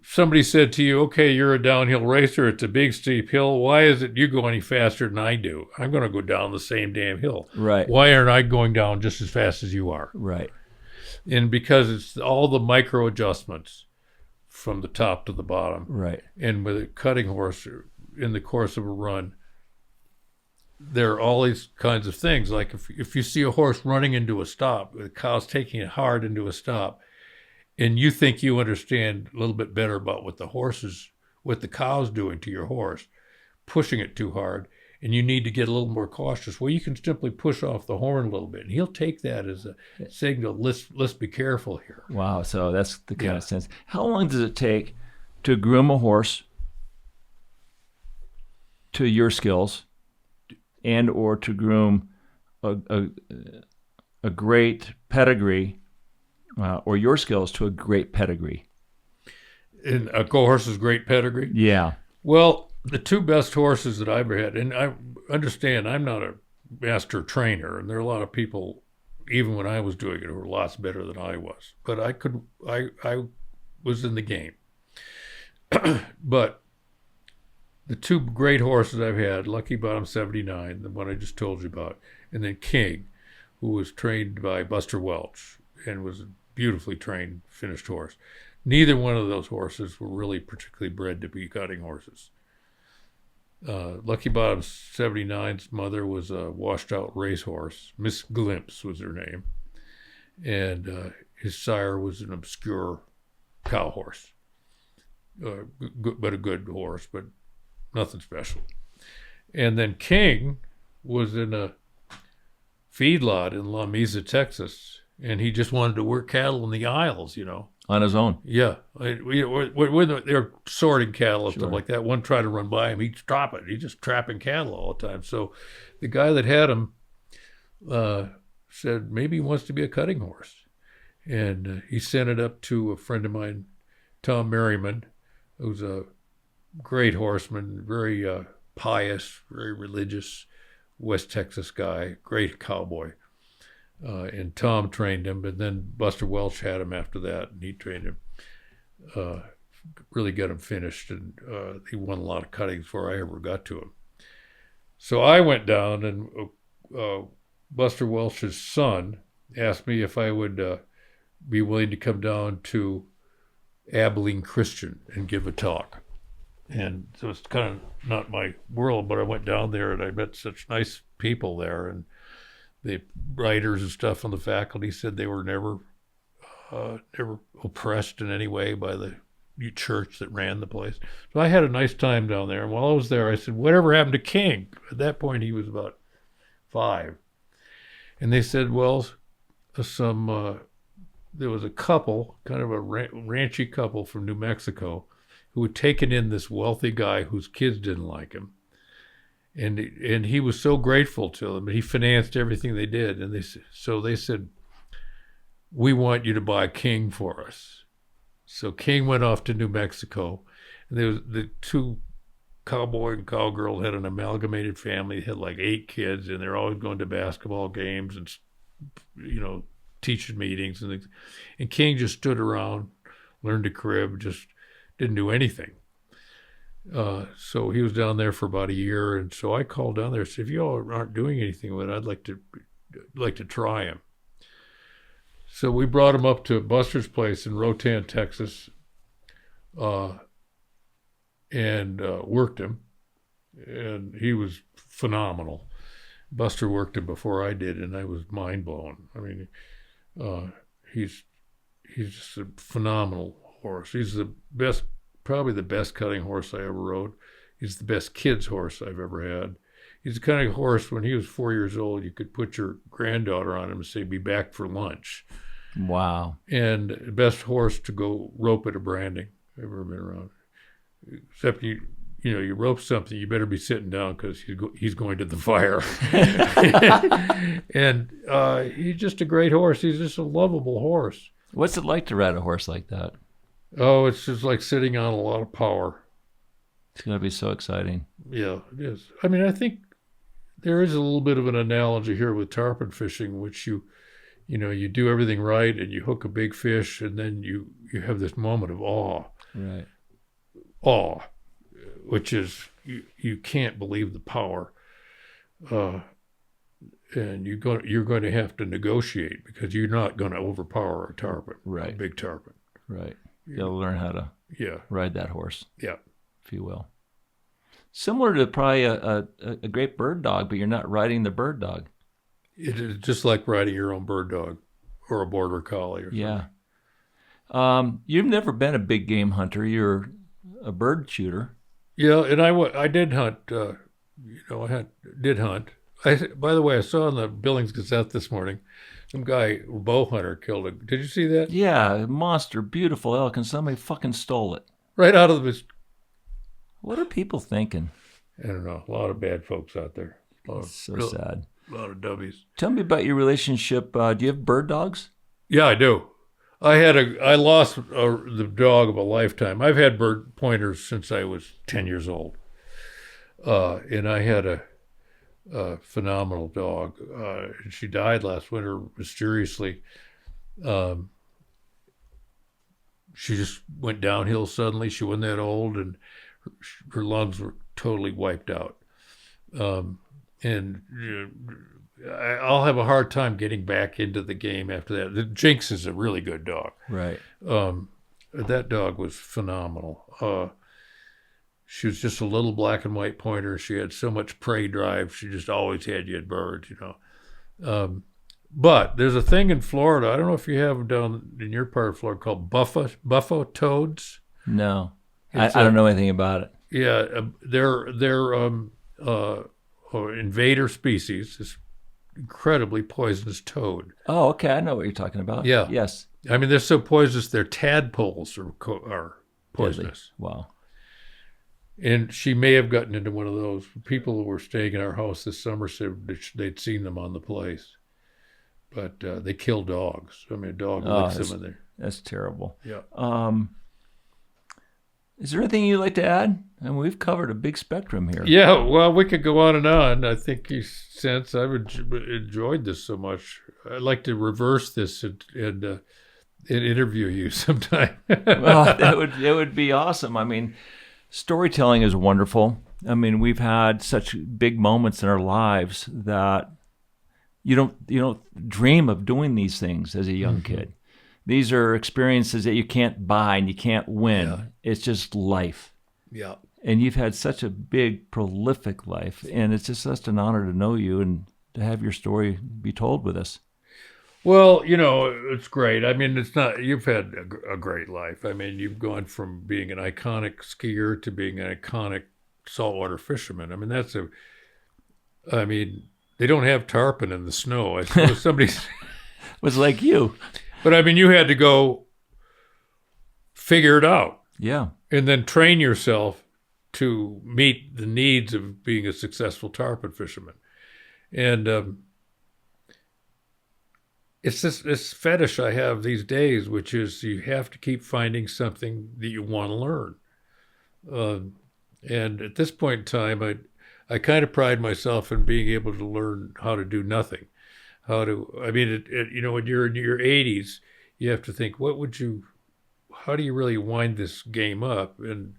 somebody said to you, okay, you're a downhill racer. It's a big, steep hill. Why is it you go any faster than I do? I'm going to go down the same damn hill. Right. Why aren't I going down just as fast as you are? Right. And because it's all the micro adjustments from the top to the bottom. Right. And with a cutting horse in the course of a run, there are all these kinds of things. Like if you see a horse running into a stop, the cow's taking it hard into a stop, and you think you understand a little bit better about what the cow's doing to your horse, pushing it too hard, and you need to get a little more cautious. Well, you can simply push off the horn a little bit, and he'll take that as a signal. Let's be careful here. Wow, so that's the kind of sense. How long does it take to groom a horse to your skills and or to groom a great pedigree, or your skills to a great pedigree? In a horse's great pedigree? Yeah. Well, the two best horses that I've ever had, and I understand I'm not a master trainer, and there are a lot of people, even when I was doing it, who were lots better than I was. But I was in the game. But the two great horses I've had, Lucky Bottom 79, the one I just told you about, and then King, who was trained by Buster Welch and was a beautifully trained, finished horse. Neither one of those horses were really particularly bred to be cutting horses. Lucky Bottom 79's mother was a washed-out racehorse. Miss Glimpse was her name. And his sire was an obscure cow horse. But a good horse, but nothing special. And then King was in a feedlot in La Mesa, Texas, and he just wanted to work cattle in the aisles, On his own. Yeah. When they're sorting cattle and stuff like that, one tried to run by him, he'd stop it. He's just trapping cattle all the time. So the guy that had him said maybe he wants to be a cutting horse. And he sent it up to a friend of mine, Tom Merriman, who's a great horseman, very pious, very religious West Texas guy, great cowboy. And Tom trained him, but then Buster Welch had him after that, and he trained him, really got him finished, and he won a lot of cuttings before I ever got to him. So I went down, and Buster Welch's son asked me if I would be willing to come down to Abilene Christian and give a talk. And so it's kind of not my world, but I went down there, and I met such nice people there, and the writers and stuff on the faculty said they were never oppressed in any way by the church that ran the place. So I had a nice time down there. And while I was there, I said, whatever happened to King? At that point, he was about 5. And they said, well, there was a couple, kind of a ranchy couple from New Mexico, who had taken in this wealthy guy whose kids didn't like him. And he was so grateful to them. He financed everything they did. And they said, we want you to buy King for us. So King went off to New Mexico. And there was the two cowboy and cowgirl had an amalgamated family. They had like 8 kids, and they're always going to basketball games and, teaching meetings and things. And King just stood around, learned to crib, just didn't do anything. So he was down there for about a year, and so I called down there and said, if you all aren't doing anything with it, I'd like to try him. So we brought him up to Buster's place in Rotan, Texas, and worked him, and he was phenomenal. Buster worked him before I did, and I was mind blown. I mean, he's just a phenomenal horse. He's the best. Probably the best cutting horse I ever rode. He's the best kid's horse I've ever had. He's the kind of horse, when he was 4 years old, you could put your granddaughter on him and say, be back for lunch. Wow. And the best horse to go rope at a branding I've ever been around. Except you rope something, you better be sitting down because he's going to the fire. And he's just a great horse. He's just a lovable horse. What's it like to ride a horse like that? Oh, it's just like sitting on a lot of power. It's going to be so exciting. Yeah, it is. I mean, I think there is a little bit of an analogy here with tarpon fishing, which you do everything right and you hook a big fish, and then you have this moment of awe. Right. Awe, which is you can't believe the power. And you're going to have to negotiate because you're not going to overpower a tarpon, right? A big tarpon, right? You got to learn how to ride that horse, if you will. Similar to probably a great bird dog, but you're not riding the bird dog. It is just like riding your own bird dog or a border collie or something. Yeah. You've never been a big game hunter. You're a bird shooter. Yeah, and I did hunt. I did hunt. By the way, I saw in the Billings Gazette this morning, some guy, a bow hunter, killed it. Did you see that? Yeah, monster, beautiful elk, and somebody fucking stole it. Right out of his... What are people thinking? I don't know. A lot of bad folks out there. It's so sad. A lot of W's. Tell me about your relationship. Do you have bird dogs? Yeah, I do. I lost the dog of a lifetime. I've had bird pointers since I was 10 years old. And I had a phenomenal dog. She died last winter mysteriously. She just went downhill suddenly. She wasn't that old, and her lungs were totally wiped out. And I'll have a hard time getting back into the game after that. The Jinx is a really good dog. Right. That dog was phenomenal. She was just a little black and white pointer. She had so much prey drive. She just always had you at birds, But there's a thing in Florida. I don't know if you have them down in your part of Florida called buffalo toads. No, I don't know anything about it. Yeah, they're invader species. This incredibly poisonous toad. Oh, okay. I know what you're talking about. Yeah. Yes. I mean, they're so poisonous. Their tadpoles are poisonous. Deadly. Wow. And she may have gotten into one of those. People who were staying in our house this summer said they'd seen them on the place. But they kill dogs. I mean, a dog licks them in there. That's terrible. Yeah. Is there anything you'd like to add? And we've covered a big spectrum here. Yeah, well, we could go on and on. I think you sense I've enjoyed this so much. I'd like to reverse this and interview you sometime. Well, it would be awesome. I mean, storytelling is wonderful. I mean, we've had such big moments in our lives that you don't dream of doing these things as a young kid. These are experiences that you can't buy and you can't win. Yeah. It's just life. Yeah. And you've had such a big, prolific life, and it's just such an honor to know you and to have your story be told with us. Well, it's great. I mean, you've had a great life. I mean, you've gone from being an iconic skier to being an iconic saltwater fisherman. I mean, they don't have tarpon in the snow. I suppose somebody was like you. But I mean, you had to go figure it out. Yeah. And then train yourself to meet the needs of being a successful tarpon fisherman. And it's this fetish I have these days, which is you have to keep finding something that you want to learn. And at this point in time, I kind of pride myself in being able to learn how to do nothing. When you're in your 80s, you have to think, how do you really wind this game up? And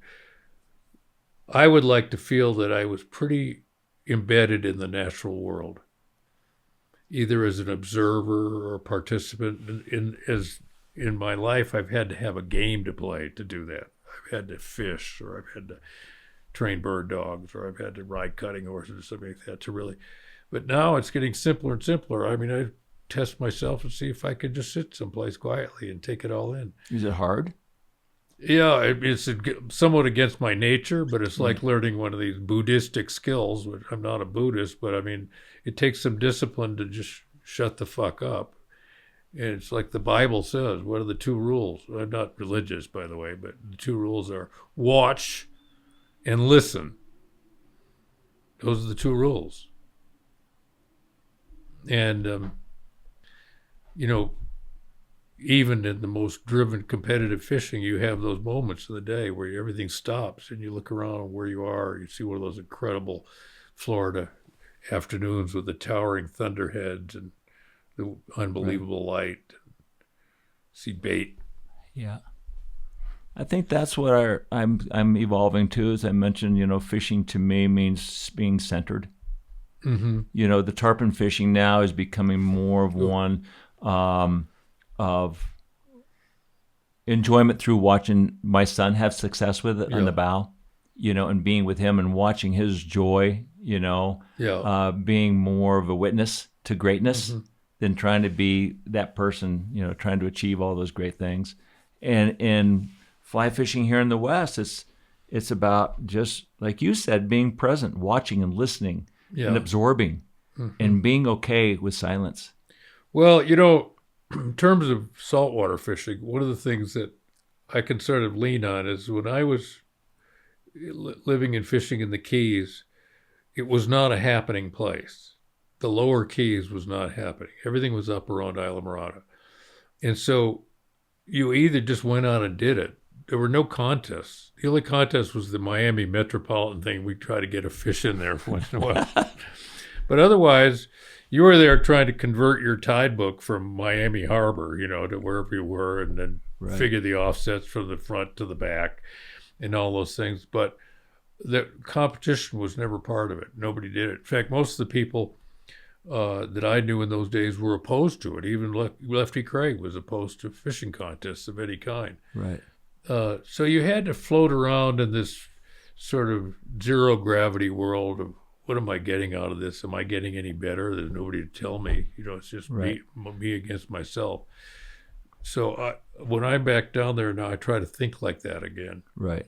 I would like to feel that I was pretty embedded in the natural world, either as an observer or a participant. In my life, I've had to have a game to play to do that. I've had to fish, or I've had to train bird dogs, or I've had to ride cutting horses or something like that but now it's getting simpler and simpler. I mean, I test myself and see if I could just sit someplace quietly and take it all in. Is it hard? Yeah, it's somewhat against my nature, but it's like learning one of these Buddhistic skills, which I'm not a Buddhist, but I mean, it takes some discipline to just shut the fuck up. And it's like the Bible says, what are the two rules? I'm not religious, by the way, but the two rules are watch and listen. Those are the two rules. And, even in the most driven competitive fishing, you have those moments in the day where everything stops and you look around where you are. You see one of those incredible Florida afternoons with the towering thunderheads and the unbelievable light. See bait. Yeah. I think that's what I'm evolving to. As I mentioned, fishing to me means being centered. Mm-hmm. The tarpon fishing now is becoming more of one of enjoyment through watching my son have success with it on the bow, and being with him and watching his joy, being more of a witness to greatness than trying to be that person, trying to achieve all those great things. And in fly fishing here in the West, it's about, just like you said, being present, watching and listening. And absorbing and being okay with silence. Well, in terms of saltwater fishing, one of the things that I can sort of lean on is when I was living and fishing in the Keys, it was not a happening place. The lower Keys was not happening. Everything was up around Islamorada. And so you either just went out and did it. There were no contests. The only contest was the Miami Metropolitan thing. We try to get a fish in there once in a while. But otherwise, you were there trying to convert your tide book from Miami Harbor, to wherever you were, and then figure the offsets from the front to the back and all those things. But the competition was never part of it. Nobody did it. In fact, most of the people that I knew in those days were opposed to it. Even Lefty Craig was opposed to fishing contests of any kind. Right. So you had to float around in this sort of zero gravity world of, what am I getting out of this? Am I getting any better? There's nobody to tell me. It's just me against myself. So when I'm back down there now, I try to think like that again. Right.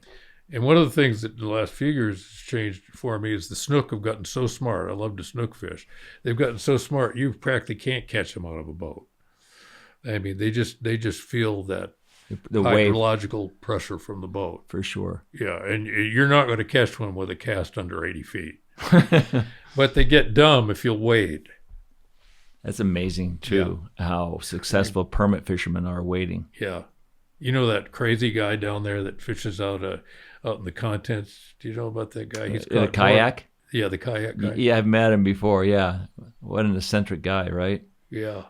And one of the things that in the last few years has changed for me is the snook have gotten so smart. I love to snook fish. They've gotten so smart, you practically can't catch them out of a boat. I mean, they just feel that the hydrological pressure from the boat. For sure. Yeah, and you're not going to catch one with a cast under 80 feet. But they get dumb if you'll wade. That's amazing, too, how successful permit fishermen are wading. Yeah. You know that crazy guy down there that fishes out in the contents? Do you know about that guy? He's in a kayak? Yeah, the kayak guy. Yeah, I've met him before, yeah. What an eccentric guy, right? Yeah.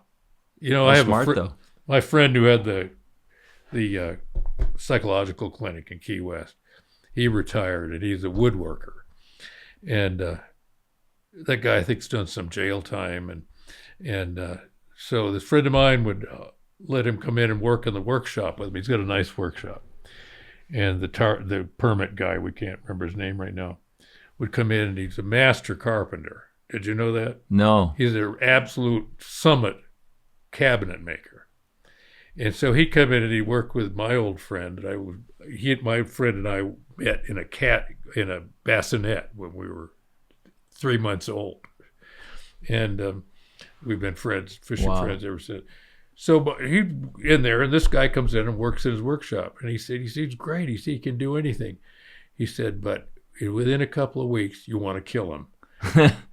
I have smart, though. My friend who had the psychological clinic in Key West, he retired, and he's a woodworker. And that guy, I think, has done some jail time. And so this friend of mine would let him come in and work in the workshop with me. He's got a nice workshop. And the permit guy, we can't remember his name right now, would come in, and he's a master carpenter. Did you know that? No. He's an absolute summit cabinet maker. And so he'd come in and he'd work with my old friend. My friend and I met in a bassinet when we were 3 months old. And we've been friends, fishing friends ever since. So but he's in there, and this guy comes in and works in his workshop. And he said, he's great. He said, he can do anything. He said, but within a couple of weeks, you want to kill him.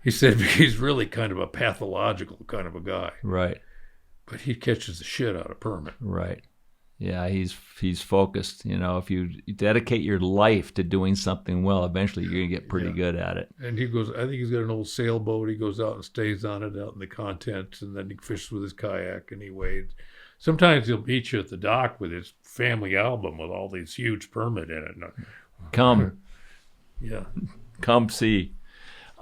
He said, he's really kind of a pathological kind of a guy. Right. But he catches the shit out of permit. Right. Yeah, he's focused. If you dedicate your life to doing something well, eventually you're going to get pretty good at it. And he goes, I think he's got an old sailboat. He goes out and stays on it out in the contents, and then he fishes with his kayak and he wades. Sometimes he'll meet you at the dock with his family album with all these huge permit in it. Come. Yeah. Come see.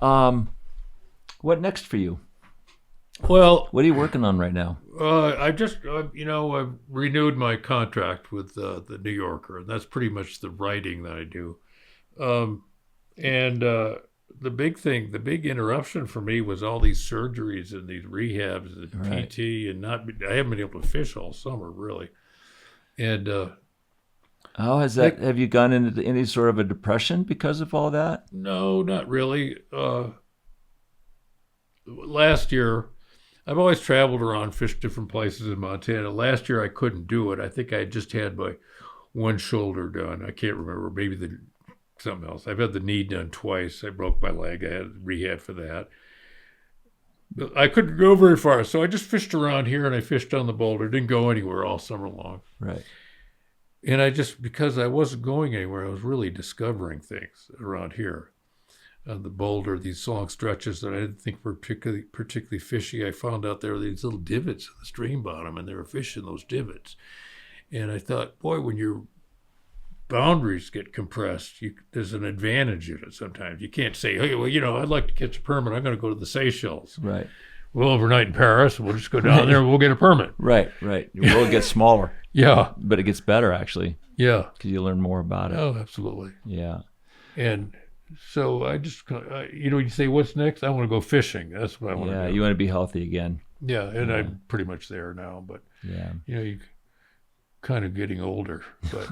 What next for you? Well, what are you working on right now? I've renewed my contract with the New Yorker, and that's pretty much the writing that I do. The big interruption for me was all these surgeries and these rehabs and PT, and I haven't been able to fish all summer really. And how has that? Have you gone into any sort of a depression because of all that? No, not really. Last year, I've always traveled around, fished different places in Montana. Last year I couldn't do it. I think I just had my one shoulder done. I can't remember. Maybe something else. I've had the knee done twice. I broke my leg. I had rehab for that. But I couldn't go very far, so I just fished around here, and I fished on the Boulder. Didn't go anywhere all summer long. Right. And because I wasn't going anywhere, I was really discovering things around here. The Boulder, these long stretches that I didn't think were particularly fishy. I found out there were these little divots in the stream bottom, and there were fish in those divots. And I thought, boy, when your boundaries get compressed, there's an advantage in it sometimes. You can't say, hey, well, I'd like to catch a permit. I'm going to go to the Seychelles. Right. We'll overnight in Paris. We'll just go down there and we'll get a permit. Right. Your world gets smaller. Yeah. But it gets better, actually. Yeah. Because you learn more about it. Oh, absolutely. Yeah. And so I just, you say, what's next? I want to go fishing. That's what I want to do. Yeah, you want to be healthy again. Yeah, and I'm pretty much there now. But, you're kind of getting older. But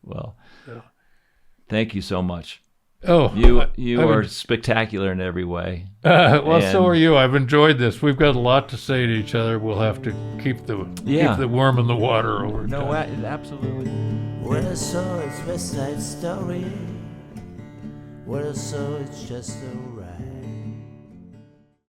well, thank you so much. Oh, you are spectacular in every way. So are you. I've enjoyed this. We've got a lot to say to each other. We'll have to keep the worm in the water over time. No, absolutely. When I saw it's West Side Story, when I saw it's just a